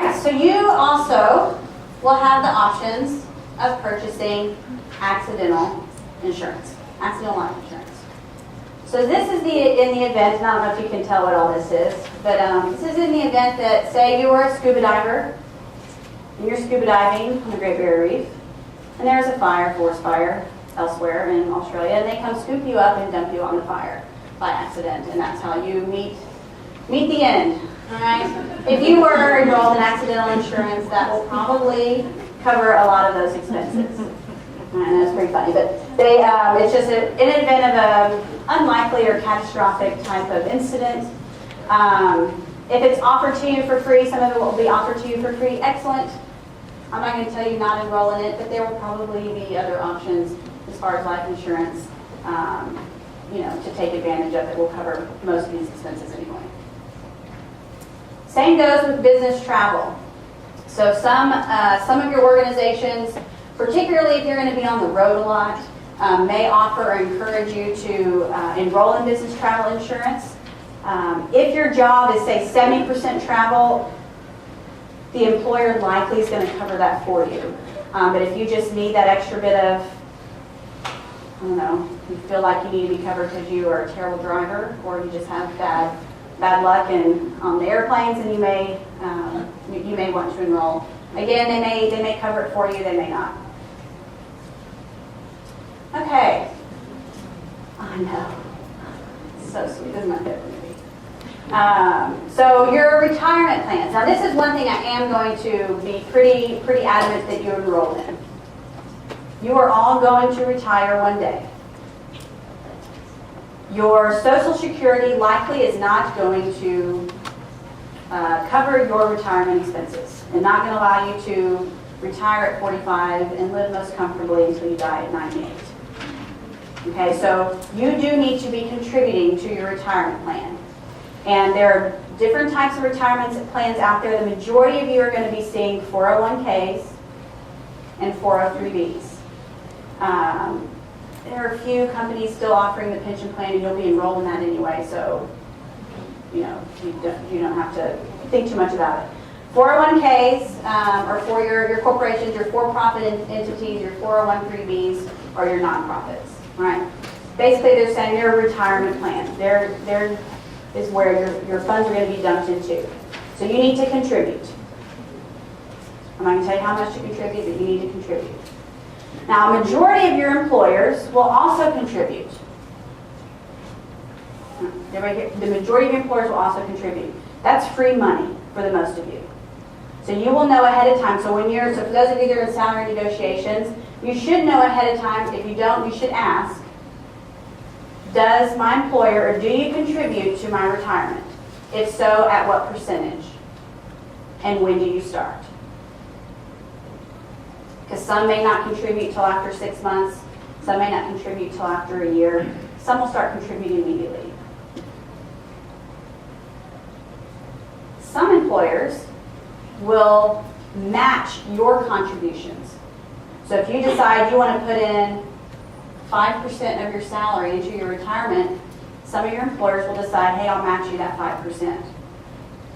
right, so you also will have the options of purchasing accidental insurance, accidental life insurance. So this is in the event, and I don't know if you can tell what all this is, but this is in the event that, say you were a scuba diver, and you're scuba diving on the Great Barrier Reef, and there's a fire, forest fire, elsewhere in Australia, and they come scoop you up and dump you on the fire by accident, and that's how you meet the end. All right. If you were enrolled in accidental insurance, that will probably cover a lot of those expenses. I know it's pretty funny, but it's just in an event of an unlikely or catastrophic type of incident. If it's offered to you for free, some of it will be offered to you for free. Excellent. I'm not going to tell you not enroll in it, but there will probably be other options as far as life insurance, to take advantage of that will cover most of these expenses anyway. Same goes with business travel. So some of your organizations, particularly if you're going to be on the road a lot, may offer or encourage you to enroll in business travel insurance. If your job is, say, 70% travel, the employer likely is going to cover that for you. But if you just need that extra bit of, I don't know, you feel like you need to be covered because you are a terrible driver, or you just have bad luck on the airplanes, and you may want to enroll. Again, they may cover it for you, they may not. Okay. I know. So sweet. This is my favorite movie. So your retirement plans. Now this is one thing I am going to be pretty adamant that you enroll in. You are all going to retire one day. Your Social Security likely is not going to cover your retirement expenses and not going to allow you to retire at 45 and live most comfortably until you die at 98. Okay, so you do need to be contributing to your retirement plan. And there are different types of retirement plans out there. The majority of you are going to be seeing 401ks and 403bs. There are a few companies still offering the pension plan, and you'll be enrolled in that anyway, so you don't have to think too much about it. 401ks are for your corporations, your for-profit entities, your 401(b)s, or your nonprofits. Right? Basically, they're saying they're retirement plans. There is where your funds are going to be dumped into. So you need to contribute. I'm not going to tell you how much to contribute, but you need to contribute. Now, a majority of your employers will also contribute. The majority of your employers will also contribute. That's free money for the most of you. So you will know ahead of time. So for those of you that are in salary negotiations, you should know ahead of time. If you don't, you should ask, does my employer, or do you contribute to my retirement? If so, at what percentage? And when do you start? Because some may not contribute till after 6 months. Some may not contribute till after a year. Some will start contributing immediately. Some employers will match your contributions. So if you decide you want to put in 5% of your salary into your retirement, some of your employers will decide, hey, I'll match you that 5%.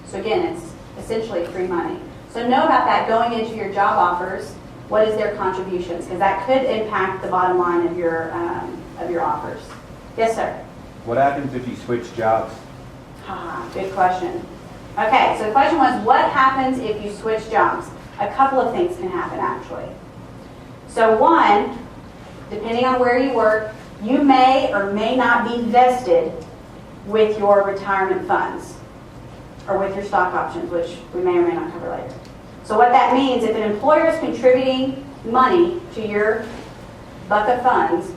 So again, it's essentially free money. So know about that going into your job offers. What is their contributions? Because that could impact the bottom line of your offers. Yes, sir? What happens if you switch jobs? Good question. Okay, so the question was, what happens if you switch jobs? A couple of things can happen, actually. So one, depending on where you work, you may or may not be vested with your retirement funds or with your stock options, which we may or may not cover later. So what that means, if an employer is contributing money to your bucket of funds,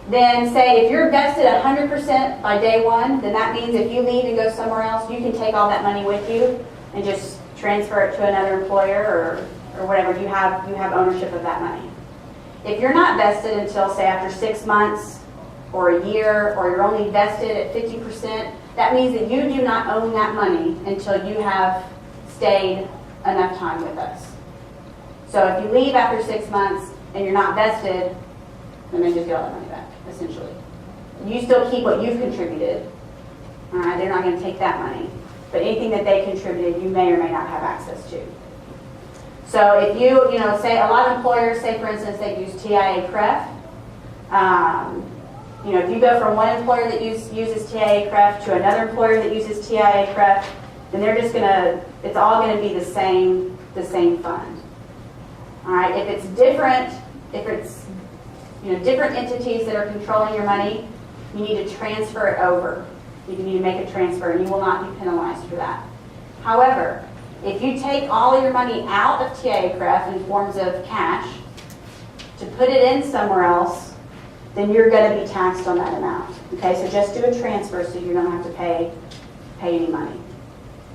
then say if you're vested 100% by day one, then that means if you leave and go somewhere else, you can take all that money with you and just transfer it to another employer or whatever. You have ownership of that money. If you're not vested until, say, after 6 months or a year, or you're only vested at 50%, that means that you do not own that money until you have stayed enough time with us. So if you leave after 6 months and you're not vested, then they just get all that money back, essentially. You still keep what you've contributed. All right, they're not going to take that money. But anything that they contributed, you may or may not have access to. So if you say a lot of employers, say for instance, they use TIA-CREF. If you go from one employer that uses TIA-CREF to another employer that uses TIA-CREF, then they're just it's all gonna be the same fund. All right, if it's different entities that are controlling your money, you need to transfer it over. You need to make a transfer and you will not be penalized for that. However, if you take all of your money out of TIA-CREF in forms of cash to put it in somewhere else, then you're going to be taxed on that amount. Okay, so just do a transfer so you don't have to pay any money.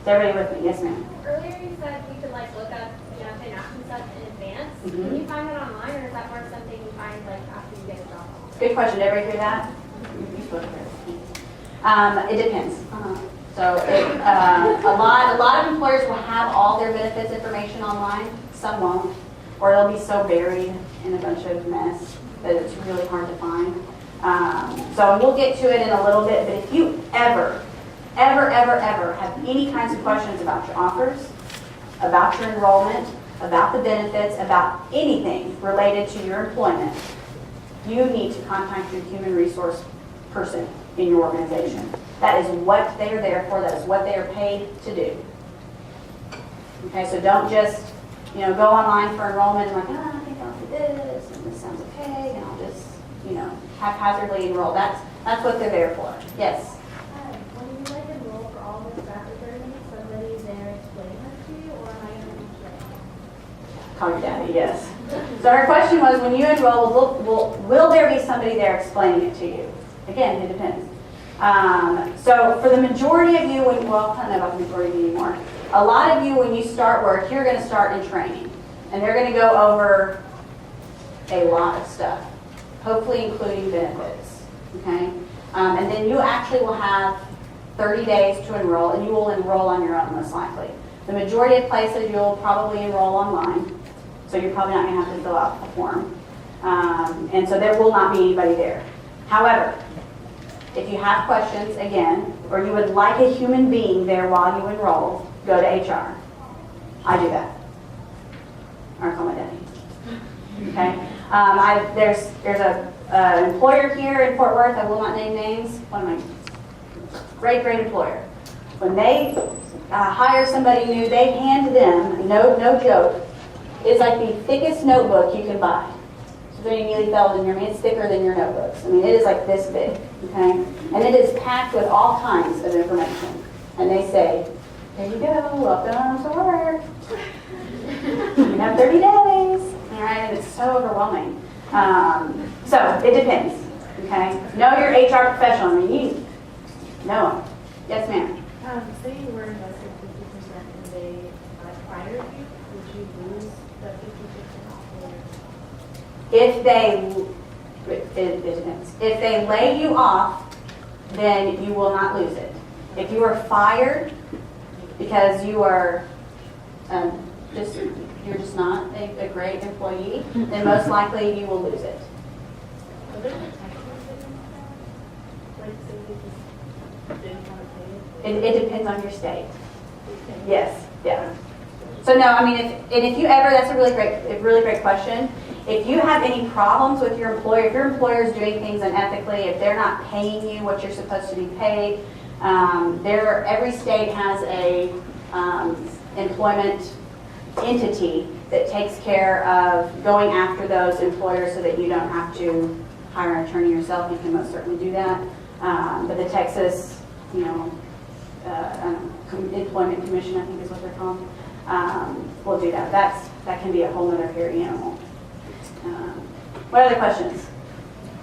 Is everybody with me? Yes, ma'am. Earlier you said you could look up financial stuff in advance. Mm-hmm. Can you find it online, or is that more something you find after you get a job? Good question. Did everybody hear that? It depends. So a lot of employers will have all their benefits information online. Some won't, or they'll be so buried in a bunch of mess that it's really hard to find. So we'll get to it in a little bit. But if you ever have any kinds of questions about your offers, about your enrollment, about the benefits, about anything related to your employment, you need to contact your human resource person in your organization. That is what they are there for. That is what they are paid to do. Okay, so don't just go online for enrollment and I think I'll do this and this sounds okay and I'll just haphazardly enroll. That's what they're there for. Yes. When you enroll for all this rapid learning, somebody there explaining that to you, or am I going to be trained? Call your daddy. Yes. So our question was, when you enroll, will there be somebody there explaining it to you? Again, it depends. So for the majority of you, I don't know about the majority of you anymore. A lot of you, when you start work, you're going to start in training. And they're going to go over a lot of stuff, hopefully including benefits. Okay? And then you actually will have 30 days to enroll, and you will enroll on your own most likely. The majority of places you'll probably enroll online, so you're probably not going to have to fill out a form. And so there will not be anybody there. However, if you have questions, again, or you would like a human being there while you enroll, go to HR. I do that. Or call my daddy. Okay? There's an employer here in Fort Worth, I will not name names, one of my great employer. When they hire somebody new, they hand them, no joke, it's like the thickest notebook you can buy. So then immediately fell in it's thicker than your notebooks. It is like this big, okay? And it is packed with all kinds of information. And they say, there you go, welcome to work. You have 30 days, all right? And it's so overwhelming. So it depends, okay? Know your HR professional. You know them. Yes, ma'am. Say you were invested 50% and they fired you, would you lose the 50% off? It depends. If they lay you off, then you will not lose it. If you are fired because you are you're just not a great employee, then most likely you will lose it. Are there protections against that? Like, say they just didn't want to pay it? It depends on your state. Yes, yeah. So no, if you ever, that's a really great question. If you have any problems with your employer, if your employer is doing things unethically, if they're not paying you what you're supposed to be paid, every state has a employment entity that takes care of going after those employers so that you don't have to hire an attorney yourself. You can most certainly do that. But the Texas, Employment Commission, I think is what they're called, will do that. That can be a whole other hairy animal. What other questions?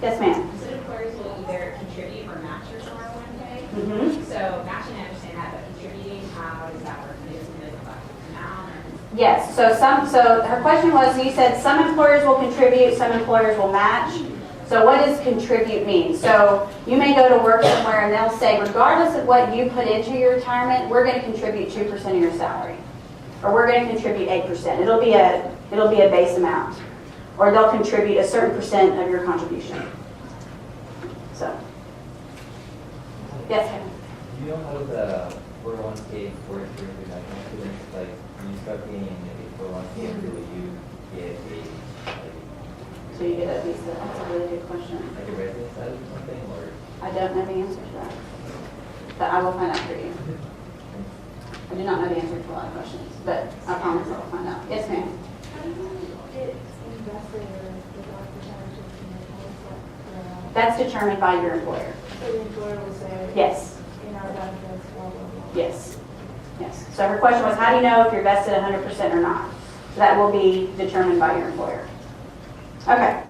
Yes, ma'am. So employers will either contribute or match your 401k. Mm-hmm. So matching, I understand that, but contributing, how does that work? Is it like a amount? Yes. So her question was, you said some employers will contribute, some employers will match. So what does contribute mean? So you may go to work somewhere and they'll say, regardless of what you put into your retirement, we're going to contribute 2% of your salary, or we're going to contribute 8%. It'll be a base amount, or they'll contribute a certain percent of your contribution. So, yes, Kevin. Do you know how the 401k for like insurance, like when you start getting a 401k, will you get So you get a visa, that's a really good question. like a residence status or something, or? I don't know the answer to that, but I will find out for you. I do not know the answer to a lot of questions, but I promise I will find out. Yes, ma'am. How do you get invested with our percentages in the policy? That's determined by your employer. So the employer will say. Yes, In our benefits, blah, blah, blah. yes, yes. So her question was, how do you know if you're vested 100% or not? So that will be determined by your employer. Okay.